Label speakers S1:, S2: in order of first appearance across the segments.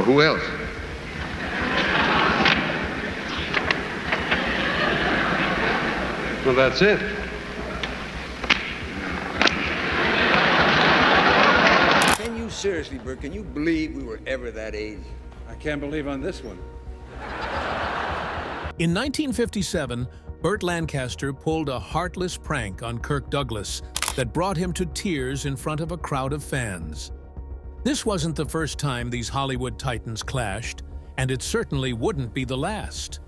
S1: who else? Well, that's it.
S2: Can you seriously, Burt, can you believe we were ever that age?
S1: I can't believe on this one.
S3: In 1957, Burt Lancaster pulled a heartless prank on Kirk Douglas that brought him to tears in front of a crowd of fans. This wasn't the first time these Hollywood titans clashed, and it certainly wouldn't be the last.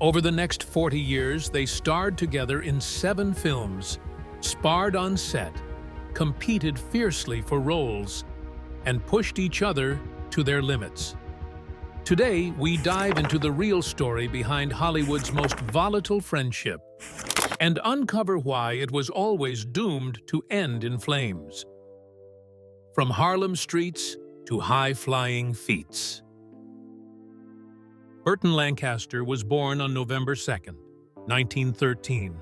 S3: Over the next 40 years, they starred together in 7 films, sparred on set, competed fiercely for roles, and pushed each other to their limits. Today, we dive into the real story behind Hollywood's most volatile friendship and uncover why it was always doomed to end in flames. From Harlem streets to high-flying feats. Burt Lancaster was born on November 2, 1913,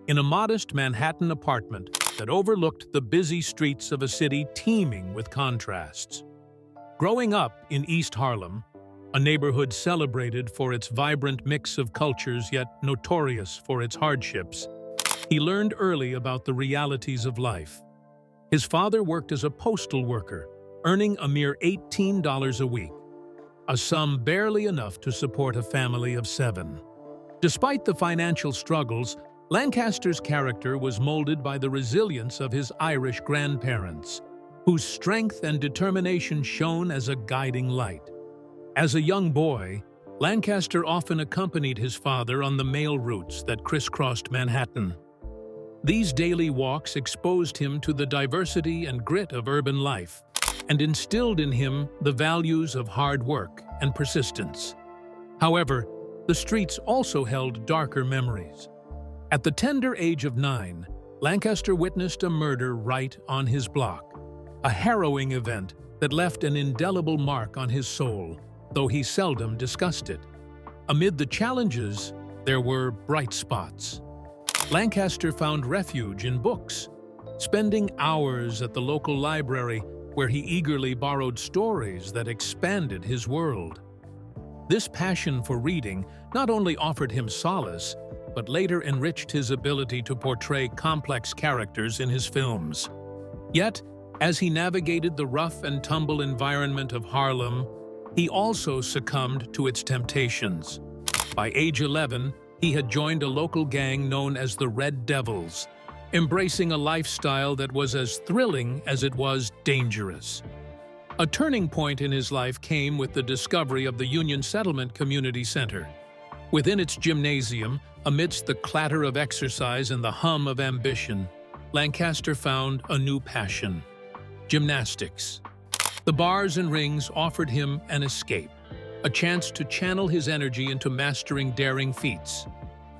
S3: in a modest Manhattan apartment that overlooked the busy streets of a city teeming with contrasts. Growing up in East Harlem, a neighborhood celebrated for its vibrant mix of cultures yet notorious for its hardships, he learned early about the realities of life. His father worked as a postal worker, earning a mere $18 a week, a sum barely enough to support a family of 7. Despite the financial struggles, Lancaster's character was molded by the resilience of his Irish grandparents, whose strength and determination shone as a guiding light. As a young boy, Lancaster often accompanied his father on the mail routes that crisscrossed Manhattan. These daily walks exposed him to the diversity and grit of urban life and instilled in him the values of hard work and persistence. However, the streets also held darker memories. At the tender age of 9, Lancaster witnessed a murder right on his block, a harrowing event that left an indelible mark on his soul, though he seldom discussed it. Amid the challenges, there were bright spots. Lancaster found refuge in books, spending hours at the local library where he eagerly borrowed stories that expanded his world. This passion for reading not only offered him solace, but later enriched his ability to portray complex characters in his films. Yet, as he navigated the rough-and-tumble environment of Harlem, he also succumbed to its temptations. By age 11, he had joined a local gang known as the Red Devils, embracing a lifestyle that was as thrilling as it was dangerous. A turning point in his life came with the discovery of the Union Settlement Community Center. Within its gymnasium, amidst the clatter of exercise and the hum of ambition, Lancaster found a new passion: gymnastics. The bars and rings offered him an escape, a chance to channel his energy into mastering daring feats.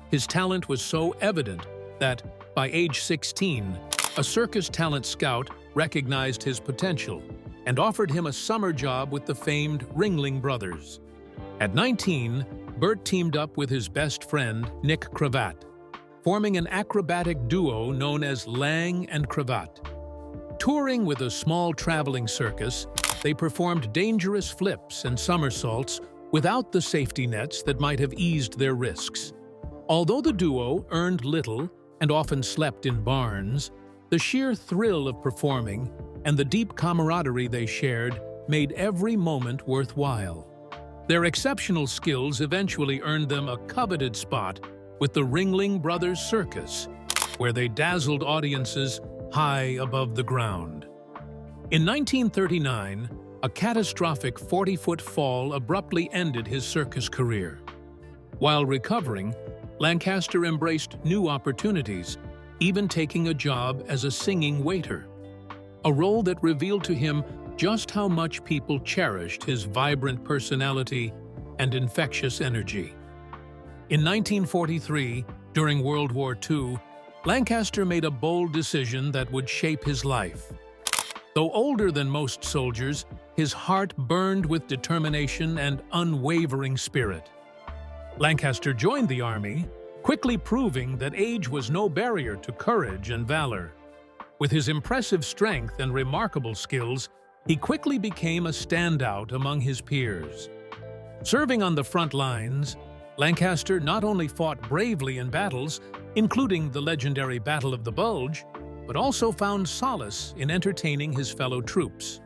S3: His talent was so evident that, by age 16, a circus talent scout recognized his potential and offered him a summer job with the famed Ringling Brothers. At 19, Burt teamed up with his best friend, Nick Cravat, forming an acrobatic duo known as Lang and Cravat. Touring with a small traveling circus, they performed dangerous flips and somersaults without the safety nets that might have eased their risks. Although the duo earned little and often slept in barns, the sheer thrill of performing and the deep camaraderie they shared made every moment worthwhile. Their exceptional skills eventually earned them a coveted spot with the Ringling Brothers Circus, where they dazzled audiences high above the ground. In 1939, a catastrophic 40-foot fall abruptly ended his circus career. While recovering, Lancaster embraced new opportunities, even taking a job as a singing waiter, a role that revealed to him just how much people cherished his vibrant personality and infectious energy. In 1943, during World War II, Lancaster made a bold decision that would shape his life. Though older than most soldiers, his heart burned with determination and unwavering spirit. Lancaster joined the army, quickly proving that age was no barrier to courage and valor. With his impressive strength and remarkable skills, he quickly became a standout among his peers. Serving on the front lines, Lancaster not only fought bravely in battles, including the legendary Battle of the Bulge, but also found solace in entertaining his fellow troops.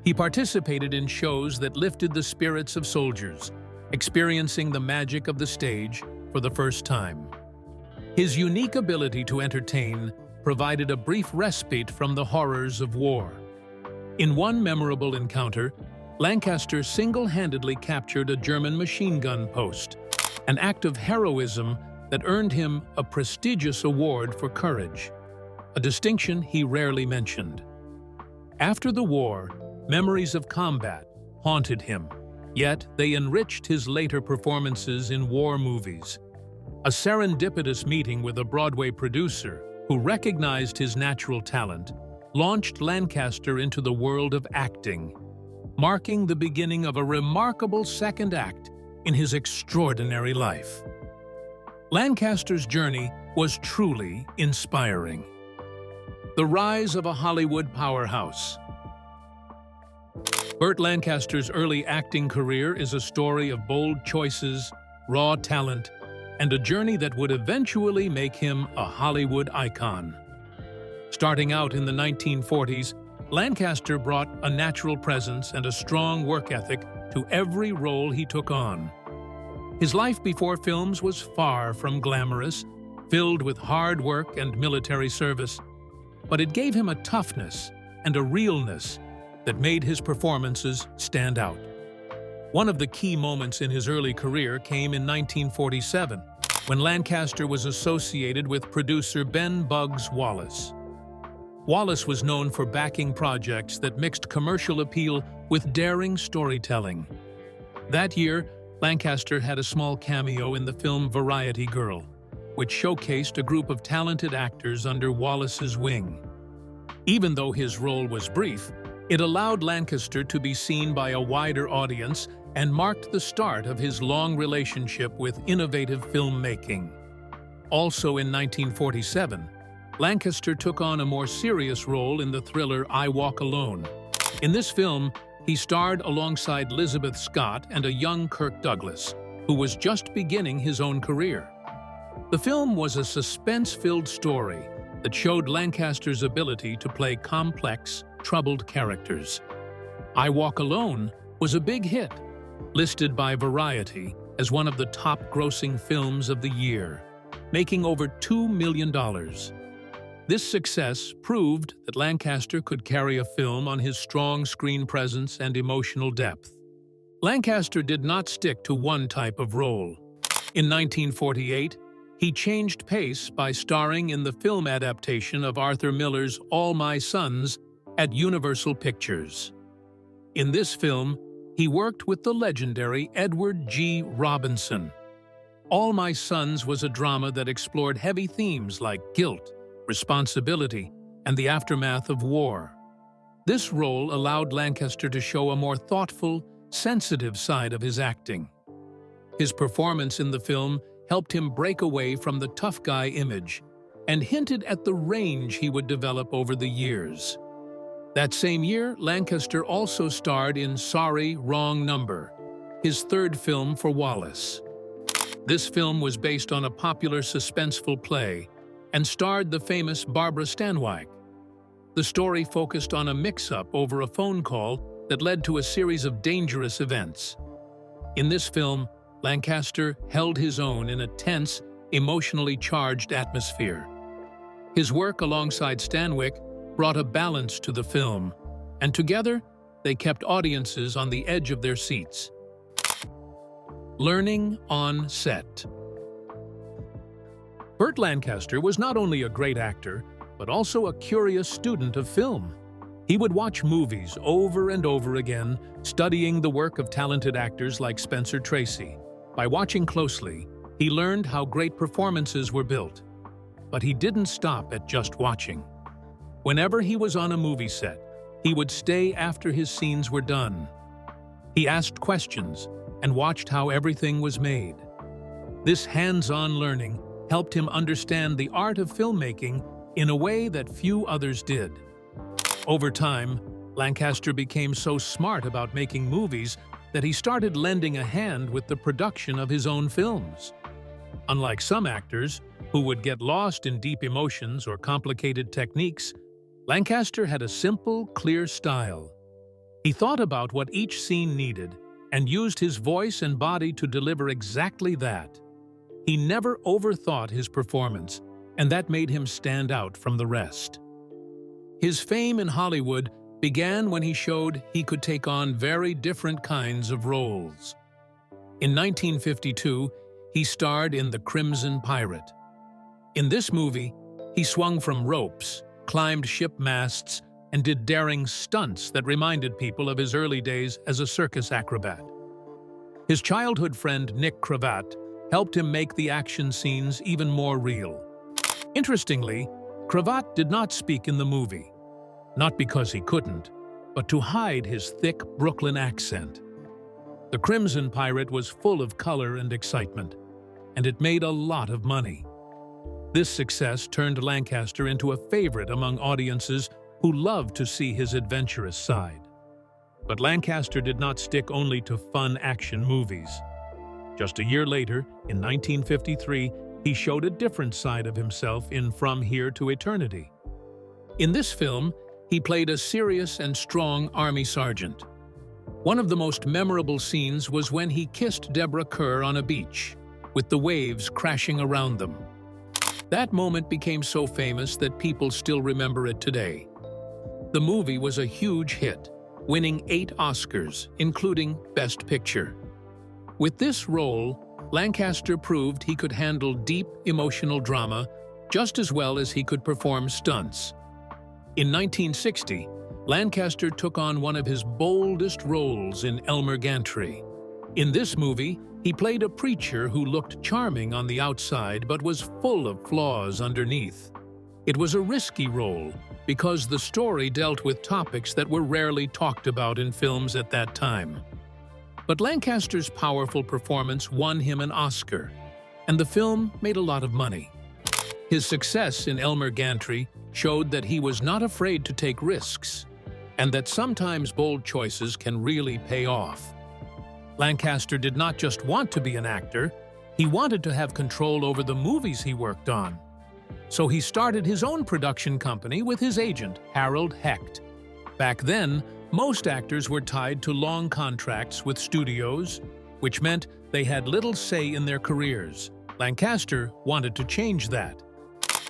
S3: He participated in shows that lifted the spirits of soldiers, experiencing the magic of the stage for the first time. His unique ability to entertain provided a brief respite from the horrors of war. In one memorable encounter, Lancaster single-handedly captured a German machine gun post, an act of heroism that earned him a prestigious award for courage, a distinction he rarely mentioned. After the war, memories of combat haunted him, yet they enriched his later performances in war movies. A serendipitous meeting with a Broadway producer who recognized his natural talent launched Lancaster into the world of acting, marking the beginning of a remarkable second act in his extraordinary life. Lancaster's journey was truly inspiring. The rise of a Hollywood powerhouse. Burt Lancaster's early acting career is a story of bold choices, raw talent, and a journey that would eventually make him a Hollywood icon. Starting out in the 1940s, Lancaster brought a natural presence and a strong work ethic to every role he took on. His life before films was far from glamorous, filled with hard work and military service, but it gave him a toughness and a realness that made his performances stand out. One of the key moments in his early career came in 1947, when Lancaster was associated with producer Ben "Bugs" Wallace. Wallace was known for backing projects that mixed commercial appeal with daring storytelling. That year, Lancaster had a small cameo in the film Variety Girl, which showcased a group of talented actors under Wallace's wing. Even though his role was brief, it allowed Lancaster to be seen by a wider audience and marked the start of his long relationship with innovative filmmaking. Also in 1947, Lancaster took on a more serious role in the thriller I Walk Alone. In this film, he starred alongside Elizabeth Scott and a young Kirk Douglas, who was just beginning his own career. The film was a suspense-filled story that showed Lancaster's ability to play complex, troubled characters. I Walk Alone was a big hit, listed by Variety as one of the top-grossing films of the year, making over $2 million. This success proved that Lancaster could carry a film on his strong screen presence and emotional depth. Lancaster did not stick to one type of role. In 1948, he changed pace by starring in the film adaptation of Arthur Miller's All My Sons at Universal Pictures. In this film, he worked with the legendary Edward G. Robinson. All My Sons was a drama that explored heavy themes like guilt, responsibility, and the aftermath of war. This role allowed Lancaster to show a more thoughtful, sensitive side of his acting. His performance in the film helped him break away from the tough guy image and hinted at the range he would develop over the years. That same year, Lancaster also starred in Sorry, Wrong Number, his third film for Wallace. This film was based on a popular suspenseful play and starred the famous Barbara Stanwyck. The story focused on a mix-up over a phone call that led to a series of dangerous events. In this film, Lancaster held his own in a tense, emotionally charged atmosphere. His work alongside Stanwyck brought a balance to the film, and together, they kept audiences on the edge of their seats. Learning on set. Burt Lancaster was not only a great actor, but also a curious student of film. He would watch movies over and over again, studying the work of talented actors like Spencer Tracy. By watching closely, he learned how great performances were built. But he didn't stop at just watching. Whenever he was on a movie set, he would stay after his scenes were done. He asked questions and watched how everything was made. This hands-on learning helped him understand the art of filmmaking in a way that few others did. Over time, Lancaster became so smart about making movies that he started lending a hand with the production of his own films. Unlike some actors, who would get lost in deep emotions or complicated techniques, Lancaster had a simple, clear style. He thought about what each scene needed and used his voice and body to deliver exactly that. He never overthought his performance, and that made him stand out from the rest. His fame in Hollywood began when he showed he could take on very different kinds of roles. In 1952, he starred in The Crimson Pirate. In this movie, he swung from ropes, climbed ship masts, and did daring stunts that reminded people of his early days as a circus acrobat. His childhood friend Nick Cravat helped him make the action scenes even more real. Interestingly, Cravat did not speak in the movie, not because he couldn't, but to hide his thick Brooklyn accent. The Crimson Pirate was full of color and excitement, and it made a lot of money. This success turned Lancaster into a favorite among audiences who loved to see his adventurous side. But Lancaster did not stick only to fun action movies. Just a year later, in 1953, he showed a different side of himself in From Here to Eternity. In this film, he played a serious and strong army sergeant. One of the most memorable scenes was when he kissed Deborah Kerr on a beach, with the waves crashing around them. That moment became so famous that people still remember it today. The movie was a huge hit, winning 8 Oscars, including Best Picture. With this role, Lancaster proved he could handle deep, emotional drama just as well as he could perform stunts. In 1960, Lancaster took on one of his boldest roles in Elmer Gantry. In this movie, he played a preacher who looked charming on the outside but was full of flaws underneath. It was a risky role because the story dealt with topics that were rarely talked about in films at that time. But Lancaster's powerful performance won him an Oscar, and the film made a lot of money. His success in Elmer Gantry showed that he was not afraid to take risks, and that sometimes bold choices can really pay off. Lancaster did not just want to be an actor, he wanted to have control over the movies he worked on. So he started his own production company with his agent, Harold Hecht. Back then, most actors were tied to long contracts with studios, which meant they had little say in their careers. Lancaster wanted to change that.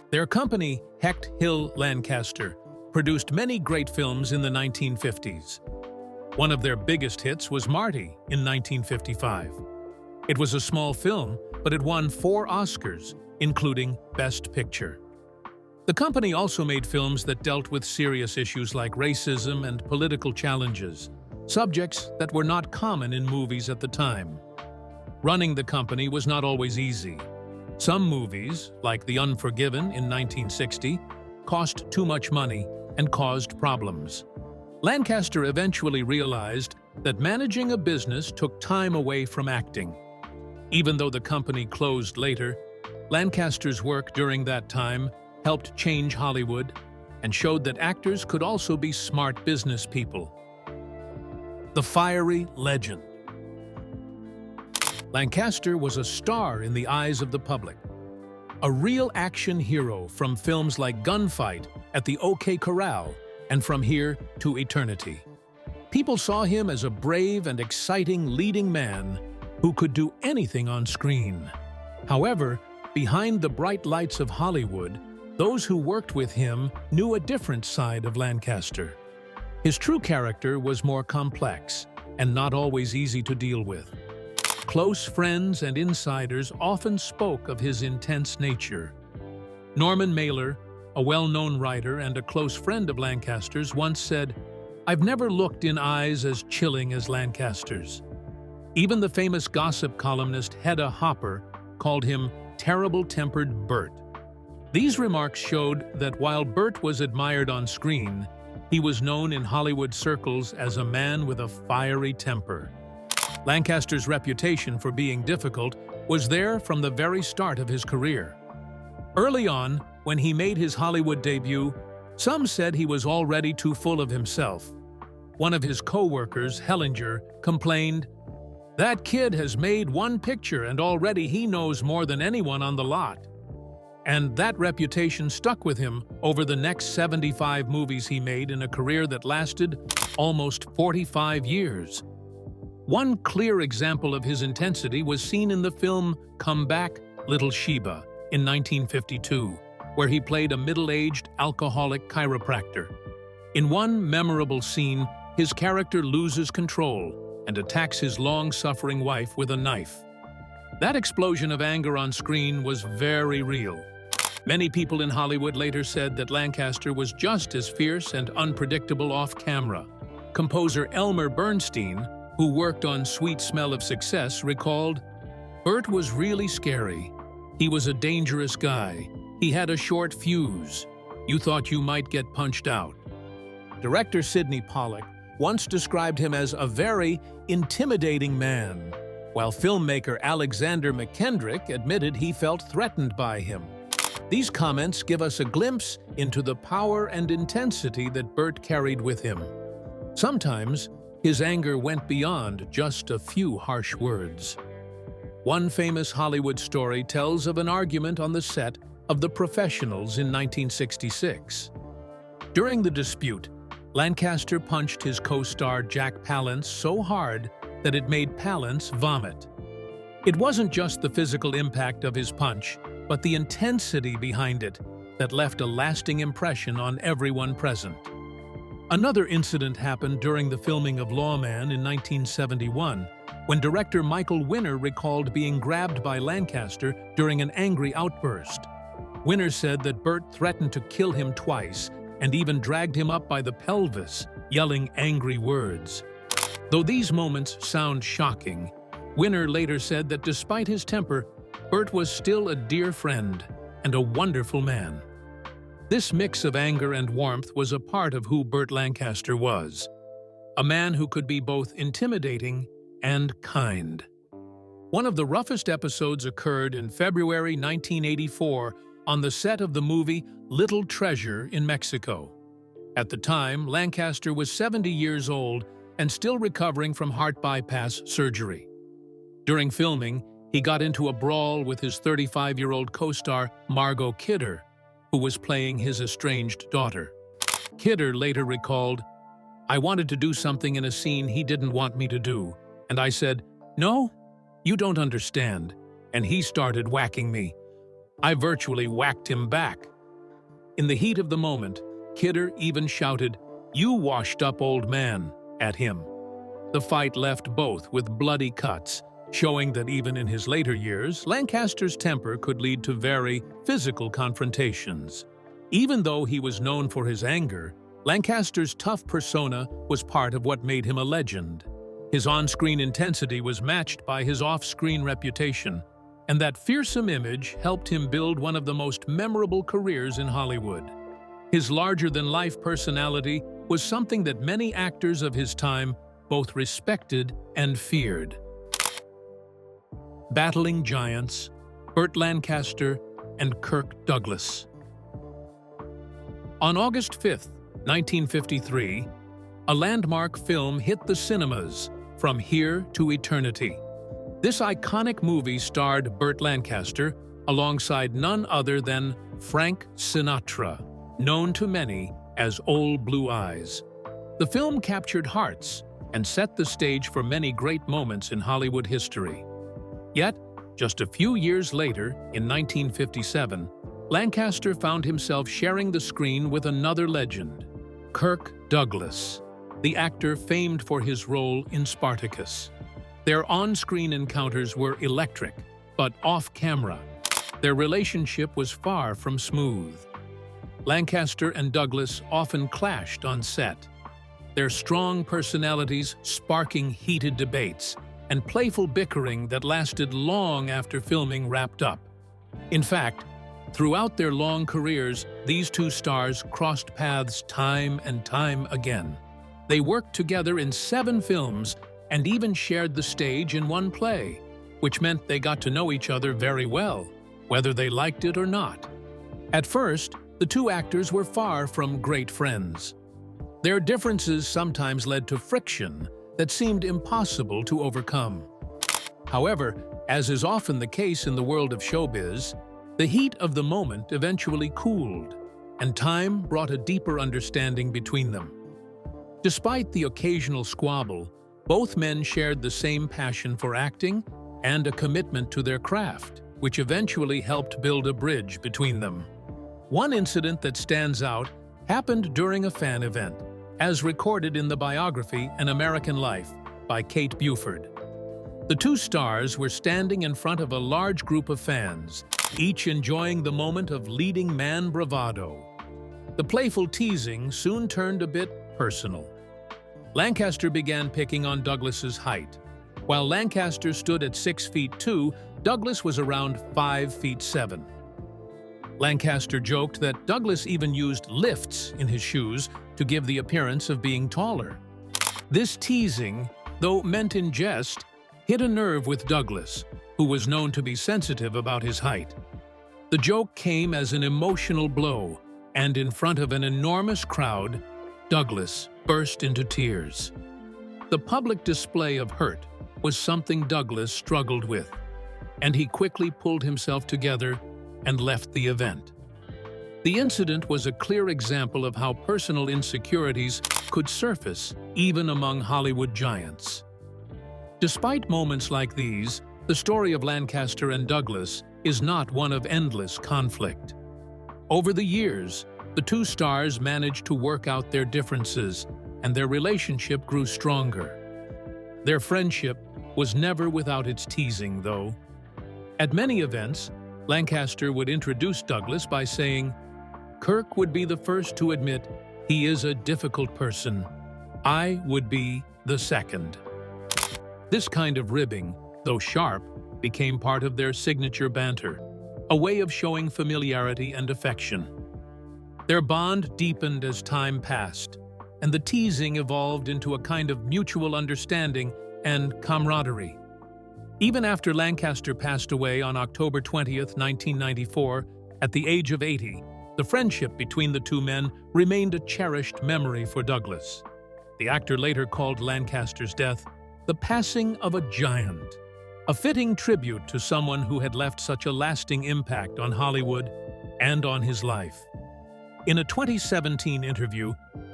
S3: Their company, Hecht Hill Lancaster, produced many great films in the 1950s. One of their biggest hits was Marty in 1955. It was a small film, but it won 4 Oscars, including Best Picture. The company also made films that dealt with serious issues like racism and political challenges, subjects that were not common in movies at the time. Running the company was not always easy. Some movies, like The Unforgiven in 1960, cost too much money and caused problems. Lancaster eventually realized that managing a business took time away from acting. Even though the company closed later, Lancaster's work during that time helped change Hollywood and showed that actors could also be smart business people. The fiery legend. Lancaster was a star in the eyes of the public, a real action hero from films like Gunfight, At the OK Corral, and From Here to Eternity. People saw him as a brave and exciting leading man who could do anything on screen. However, behind the bright lights of Hollywood, those who worked with him knew a different side of Lancaster. His true character was more complex and not always easy to deal with. Close friends and insiders often spoke of his intense nature. Norman Mailer, a well-known writer and a close friend of Lancaster's, once said, "I've never looked in eyes as chilling as Lancaster's." Even the famous gossip columnist Hedda Hopper called him terrible-tempered Burt. These remarks showed that while Burt was admired on screen, he was known in Hollywood circles as a man with a fiery temper. Lancaster's reputation for being difficult was there from the very start of his career. Early on, when he made his Hollywood debut, some said he was already too full of himself. one of his co-workers, Hellinger, complained, "That kid has made one picture and already he knows more than anyone on the lot." And that reputation stuck with him over the next 75 movies he made in a career that lasted almost 45 years. One clear example of his intensity was seen in the film Come Back, Little Sheba in 1952, where he played a middle-aged alcoholic chiropractor. In one memorable scene, his character loses control and attacks his long-suffering wife with a knife. That explosion of anger on screen was very real. Many people in Hollywood later said that Lancaster was just as fierce and unpredictable off-camera. Composer Elmer Bernstein, who worked on Sweet Smell of Success, recalled, "Burt was really scary. He was a dangerous guy. He had a short fuse. You thought you might get punched out." Director Sidney Pollack once described him as a very intimidating man, while filmmaker Alexander McKendrick admitted he felt threatened by him. These comments give us a glimpse into the power and intensity that Burt carried with him. Sometimes, his anger went beyond just a few harsh words. One famous Hollywood story tells of an argument on the set of The Professionals in 1966. During the dispute, Lancaster punched his co-star Jack Palance so hard that it made Palance vomit. It wasn't just the physical impact of his punch, but the intensity behind it that left a lasting impression on everyone present. Another incident happened during the filming of Lawman in 1971, when director Michael Winner recalled being grabbed by Lancaster during an angry outburst. Winner said that Burt threatened to kill him twice and even dragged him up by the pelvis, yelling angry words. Though these moments sound shocking, Winner later said that despite his temper, Burt was still a dear friend and a wonderful man. This mix of anger and warmth was a part of who Burt Lancaster was, a man who could be both intimidating and kind. One of the roughest episodes occurred in February 1984 on the set of the movie Little Treasure in Mexico. At the time, Lancaster was 70 years old and still recovering from heart bypass surgery. During filming, he got into a brawl with his 35-year-old co-star Margot Kidder, who was playing his estranged daughter. Kidder later recalled, "I wanted to do something in a scene he didn't want me to do, and I said, 'No, you don't understand,' and he started whacking me. I virtually whacked him back." In the heat of the moment, Kidder even shouted, "You washed-up old man," at him. The fight left both with bloody cuts, showing that even in his later years, Lancaster's temper could lead to very physical confrontations. Even though he was known for his anger, Lancaster's tough persona was part of what made him a legend. His on-screen intensity was matched by his off-screen reputation, and that fearsome image helped him build one of the most memorable careers in Hollywood. His larger-than-life personality was something that many actors of his time both respected and feared. Battling giants, Burt Lancaster and Kirk Douglas. On August 5, 1953, a landmark film hit the cinemas, From Here to Eternity. This iconic movie starred Burt Lancaster alongside none other than Frank Sinatra, known to many as Old Blue Eyes. The film captured hearts and set the stage for many great moments in Hollywood history. Yet, just a few years later, in 1957, Lancaster found himself sharing the screen with another legend, Kirk Douglas, the actor famed for his role in Spartacus. Their on-screen encounters were electric, but off-camera, their relationship was far from smooth. Lancaster and Douglas often clashed on set, their strong personalities sparking heated debates and playful bickering that lasted long after filming wrapped up. In fact, throughout their long careers, these two stars crossed paths time and time again. They worked together in 7 films and even shared the stage in one play, which meant they got to know each other very well, whether they liked it or not. At first, the two actors were far from great friends. Their differences sometimes led to friction that seemed impossible to overcome. However, as is often the case in the world of showbiz, the heat of the moment eventually cooled, and time brought a deeper understanding between them. Despite the occasional squabble, both men shared the same passion for acting and a commitment to their craft, which eventually helped build a bridge between them. One incident that stands out happened during a fan event, as recorded in the biography An American Life by Kate Buford. The two stars were standing in front of a large group of fans, each enjoying the moment of leading man bravado. The playful teasing soon turned a bit personal. Lancaster began picking on Douglas's height. While Lancaster stood at 6 feet 2, Douglas was around 5 feet 7. Lancaster joked that Douglas even used lifts in his shoes to give the appearance of being taller. This teasing, though meant in jest, hit a nerve with Douglas, who was known to be sensitive about his height. The joke came as an emotional blow, and in front of an enormous crowd, Douglas burst into tears. The public display of hurt was something Douglas struggled with, and he quickly pulled himself together and left the event. The incident was a clear example of how personal insecurities could surface even among Hollywood giants. Despite moments like these, the story of Lancaster and Douglas is not one of endless conflict. Over the years, the two stars managed to work out their differences, and their relationship grew stronger. Their friendship was never without its teasing, though. At many events, Lancaster would introduce Douglas by saying, "Kirk would be the first to admit he is a difficult person. I would be the second." This kind of ribbing, though sharp, became part of their signature banter, a way of showing familiarity and affection. Their bond deepened as time passed, and the teasing evolved into a kind of mutual understanding and camaraderie. Even after Lancaster passed away on October 20th, 1994, at the age of 80, the friendship between the two men remained a cherished memory for Douglas. The actor later called Lancaster's death the passing of a giant, a fitting tribute to someone who had left such a lasting impact on Hollywood and on his life. In a 2017 interview,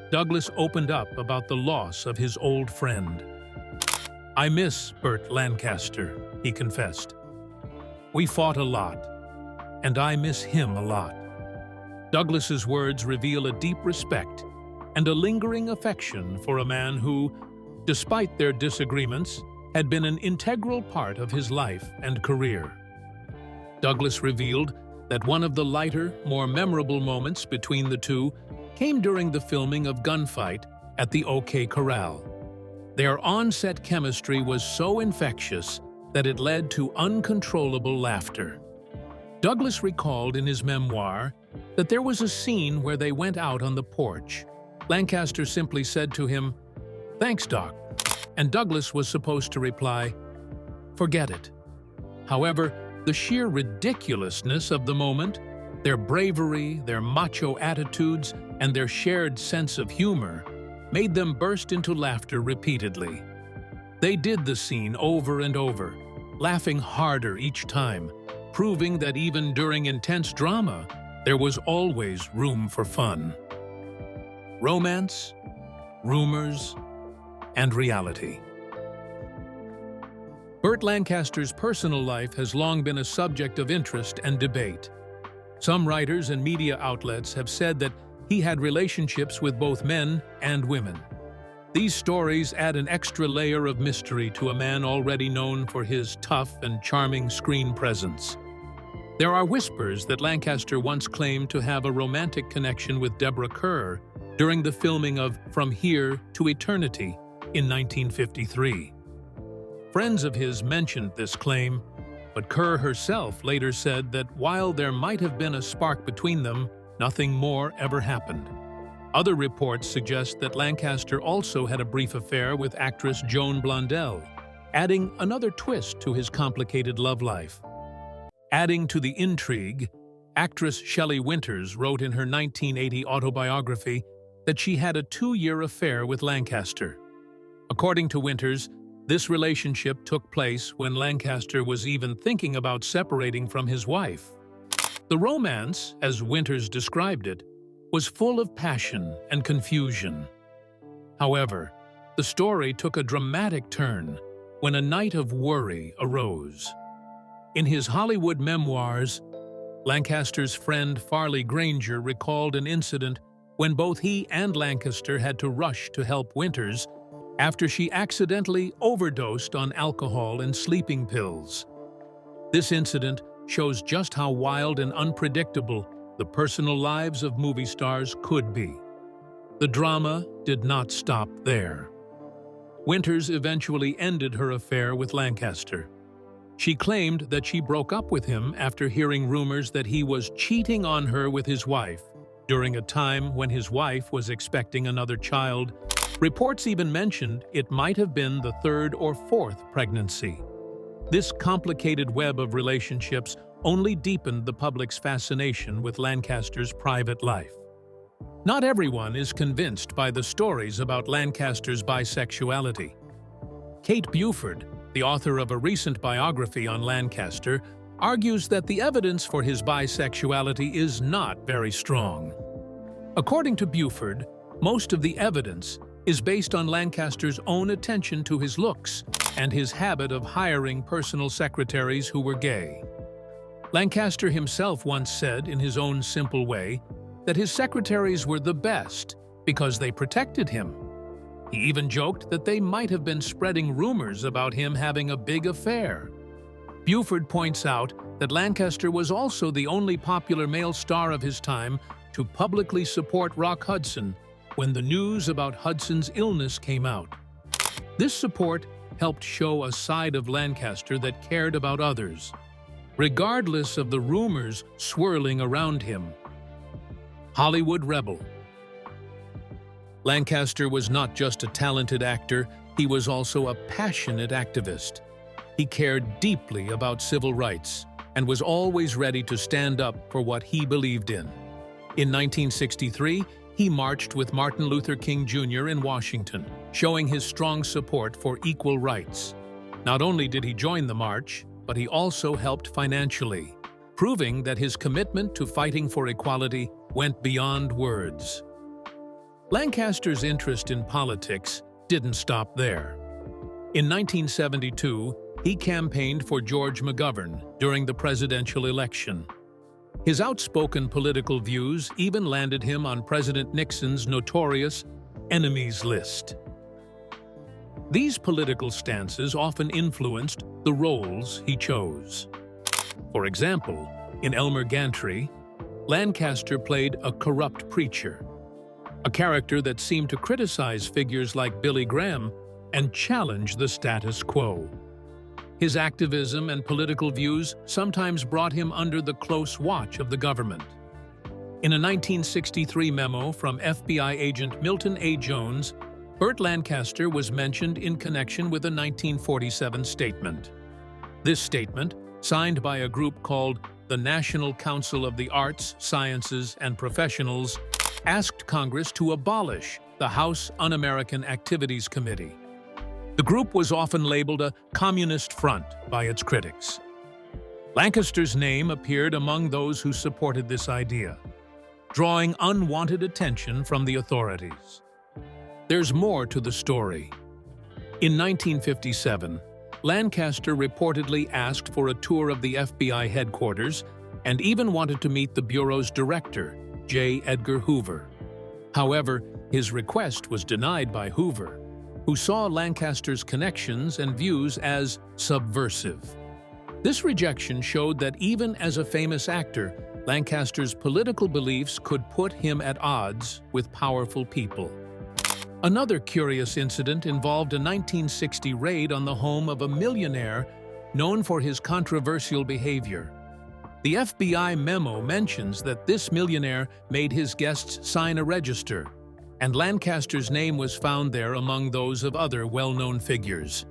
S3: Douglas opened up about the loss of his old friend. "I miss Burt Lancaster," he confessed. "We fought a lot, and I miss him a lot." Douglas's words reveal a deep respect and a lingering affection for a man who, despite their disagreements, had been an integral part of his life and career. Douglas revealed that one of the lighter, more memorable moments between the two came during the filming of Gunfight at the OK Corral. Their on-set chemistry was so infectious that it led to uncontrollable laughter. Douglas recalled in his memoir that there was a scene where they went out on the porch. Lancaster simply said to him, "Thanks, Doc," and Douglas was supposed to reply, "Forget it." However, the sheer ridiculousness of the moment, their bravery, their macho attitudes, and their shared sense of humor made them burst into laughter repeatedly. They did the scene over and over, laughing harder each time, proving that even during intense drama, there was always room for fun. Romance, rumors, and reality. Burt Lancaster's personal life has long been a subject of interest and debate. Some writers and media outlets have said that he had relationships with both men and women. These stories add an extra layer of mystery to a man already known for his tough and charming screen presence. There are whispers that Lancaster once claimed to have a romantic connection with Deborah Kerr during the filming of From Here to Eternity in 1953. Friends of his mentioned this claim, but Kerr herself later said that while there might have been a spark between them, nothing more ever happened. Other reports suggest that Lancaster also had a brief affair with actress Joan Blondell, adding another twist to his complicated love life. Adding to the intrigue, actress Shelley Winters wrote in her 1980 autobiography, that she had a 2-year affair with Lancaster. According to Winters, this relationship took place when Lancaster was even thinking about separating from his wife. The romance, as Winters described it, was full of passion and confusion. However, the story took a dramatic turn when a night of worry arose. In his Hollywood memoirs, Lancaster's friend Farley Granger recalled an incident when both he and Lancaster had to rush to help Winters after she accidentally overdosed on alcohol and sleeping pills. This incident shows just how wild and unpredictable the personal lives of movie stars could be. The drama did not stop there. Winters eventually ended her affair with Lancaster. She claimed that she broke up with him after hearing rumors that he was cheating on her with his wife during a time when his wife was expecting another child. Reports even mentioned it might have been the 3rd or 4th pregnancy. This complicated web of relationships only deepened the public's fascination with Lancaster's private life. Not everyone is convinced by the stories about Lancaster's bisexuality. Kate Buford, the author of a recent biography on Lancaster, argues that the evidence for his bisexuality is not very strong. According to Buford, most of the evidence is based on Lancaster's own attention to his looks and his habit of hiring personal secretaries who were gay. Lancaster himself once said, in his own simple way, that his secretaries were the best because they protected him. He even joked that they might have been spreading rumors about him having a big affair. Buford points out that Lancaster was also the only popular male star of his time to publicly support Rock Hudson when the news about Hudson's illness came out. This support helped show a side of Lancaster that cared about others, regardless of the rumors swirling around him. Hollywood rebel. Lancaster was not just a talented actor, he was also a passionate activist. He cared deeply about civil rights and was always ready to stand up for what he believed in. In 1963, he marched with Martin Luther King Jr. in Washington, showing his strong support for equal rights. Not only did he join the march, but he also helped financially, proving that his commitment to fighting for equality went beyond words. Lancaster's interest in politics didn't stop there. In 1972, he campaigned for George McGovern during the presidential election. His outspoken political views even landed him on President Nixon's notorious enemies list. These political stances often influenced the roles he chose. For example, in Elmer Gantry, Lancaster played a corrupt preacher, a character that seemed to criticize figures like Billy Graham and challenge the status quo. His activism and political views sometimes brought him under the close watch of the government. In a 1963 memo from FBI agent Milton A. Jones, Burt Lancaster was mentioned in connection with a 1947 statement. This statement, signed by a group called the National Council of the Arts, Sciences, and Professionals, asked Congress to abolish the House Un-American Activities Committee. The group was often labeled a communist front by its critics. Lancaster's name appeared among those who supported this idea, drawing unwanted attention from the authorities. There's more to the story. In 1957, Lancaster reportedly asked for a tour of the FBI headquarters and even wanted to meet the Bureau's director, J. Edgar Hoover. However, his request was denied by Hoover, who saw Lancaster's connections and views as subversive. This rejection showed that even as a famous actor, Lancaster's political beliefs could put him at odds with powerful people. Another curious incident involved a 1960 raid on the home of a millionaire known for his controversial behavior. The FBI memo mentions that this millionaire made his guests sign a register, and Lancaster's name was found there among those of other well-known figures.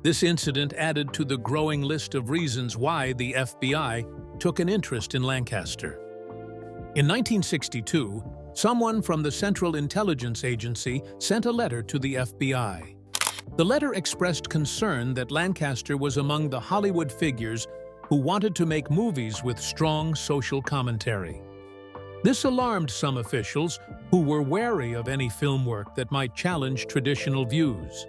S3: This incident added to the growing list of reasons why the FBI took an interest in Lancaster. In 1962, someone from the Central Intelligence Agency sent a letter to the FBI. The letter expressed concern that Lancaster was among the Hollywood figures who wanted to make movies with strong social commentary. This alarmed some officials who were wary of any film work that might challenge traditional views.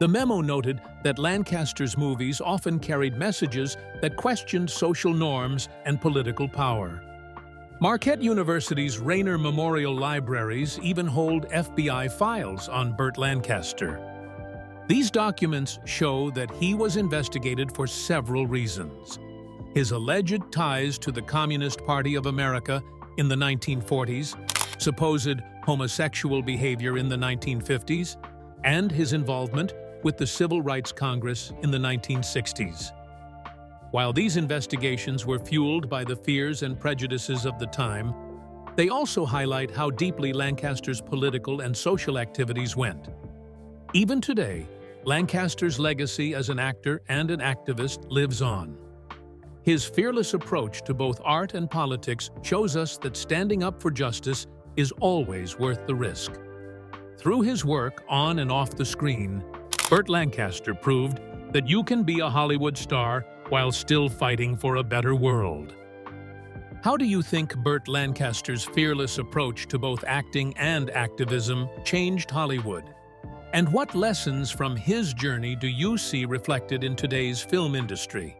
S3: The memo noted that Lancaster's movies often carried messages that questioned social norms and political power. Marquette University's Rayner Memorial Libraries even hold FBI files on Burt Lancaster. These documents show that he was investigated for several reasons: his alleged ties to the Communist Party of America in the 1940s, supposed homosexual behavior in the 1950s, and his involvement with the Civil Rights Congress in the 1960s. While these investigations were fueled by the fears and prejudices of the time, they also highlight how deeply Lancaster's political and social activities went. Even today, Lancaster's legacy as an actor and an activist lives on. His fearless approach to both art and politics shows us that standing up for justice is always worth the risk. Through his work on and off the screen, Burt Lancaster proved that you can be a Hollywood star while still fighting for a better world. How do you think Burt Lancaster's fearless approach to both acting and activism changed Hollywood? And what lessons from his journey do you see reflected in today's film industry?